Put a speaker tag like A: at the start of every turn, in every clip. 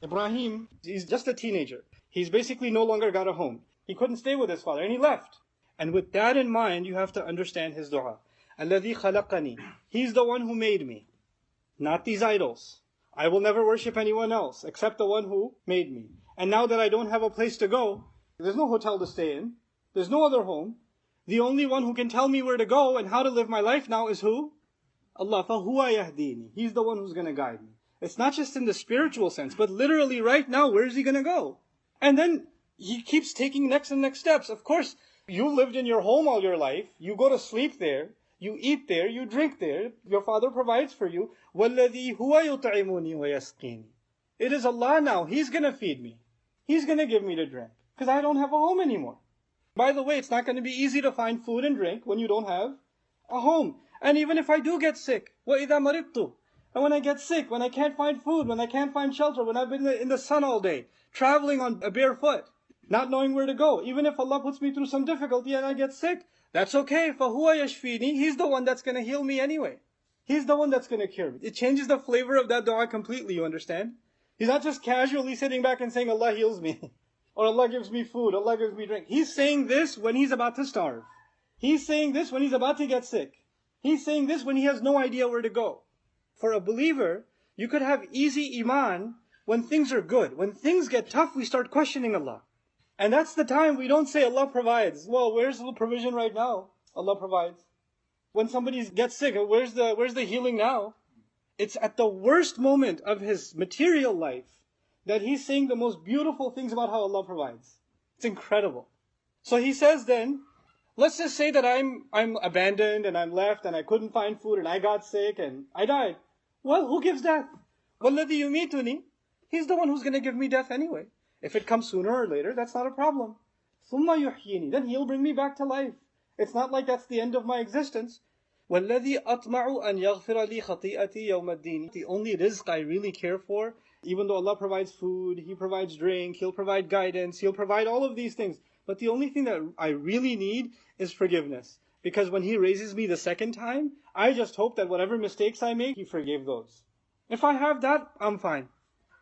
A: Ibrahim, he's just a teenager. He's basically no longer got a home. He couldn't stay with his father and he left. And with that in mind, you have to understand his dua. الَّذِي خَلَقَنِي. He's the one who made me, not these idols. I will never worship anyone else except the one who made me. And now that I don't have a place to go, there's no hotel to stay in, there's no other home, the only one who can tell me where to go and how to live my life now is who? Allah. فَهُوَ يَهْدِينِ. He's the one who's going to guide me. It's not just in the spiritual sense, but literally right now, where is he going to go? And then he keeps taking next and next steps. Of course, you lived in your home all your life. You go to sleep there. You eat there. You drink there. Your father provides for you. وَالَّذِي هُوَ يُطْعِمُنِي وَيَسْقِينِ. It is Allah now. He's going to feed me. He's going to give me to drink. Because I don't have a home anymore. By the way, it's not going to be easy to find food and drink when you don't have a home. And even if I do get sick, وَإِذَا مَرِضْتُ. And when I get sick, when I can't find food, when I can't find shelter, when I've been in the sun all day, traveling on a bare foot, not knowing where to go, even if Allah puts me through some difficulty and I get sick, that's okay. فَهُوَ يَشْفِينِ. He's the one that's going to heal me anyway. He's the one that's going to cure me. It changes the flavor of that dua completely, you understand? He's not just casually sitting back and saying, Allah heals me. Or Allah gives me food, Allah gives me drink. He's saying this when he's about to starve. He's saying this when he's about to get sick. He's saying this when he has no idea where to go. For a believer, you could have easy iman when things are good. When things get tough, we start questioning Allah. And that's the time we don't say Allah provides. Well, where's the provision right now? Allah provides. When somebody gets sick, where's the healing now? It's at the worst moment of his material life that he's saying the most beautiful things about how Allah provides. It's incredible. So he says then, let's just say that I'm abandoned and I'm left and I couldn't find food and I got sick and I died. Well, who gives death? وَالَّذِي يُمِيتُنِي. He's the one who's going to give me death anyway. If it comes sooner or later, that's not a problem. ثُمَّ يُحْيِينِ. Then he'll bring me back to life. It's not like that's the end of my existence. وَالَّذِي أَطْمَعُ أَنْ يَغْفِرَ لِي خَطِيئَتِي يَوْمَ الدِّينِ. The only rizq I really care for, even though Allah provides food, He provides drink, He'll provide guidance, He'll provide all of these things. But the only thing that I really need is forgiveness. Because when He raises me the second time, I just hope that whatever mistakes I make, He forgave those. If I have that, I'm fine.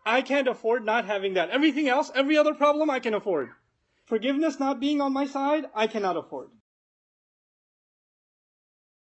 A: I can't afford not having that. Everything else, every other problem I can afford. Forgiveness not being on my side, I cannot afford.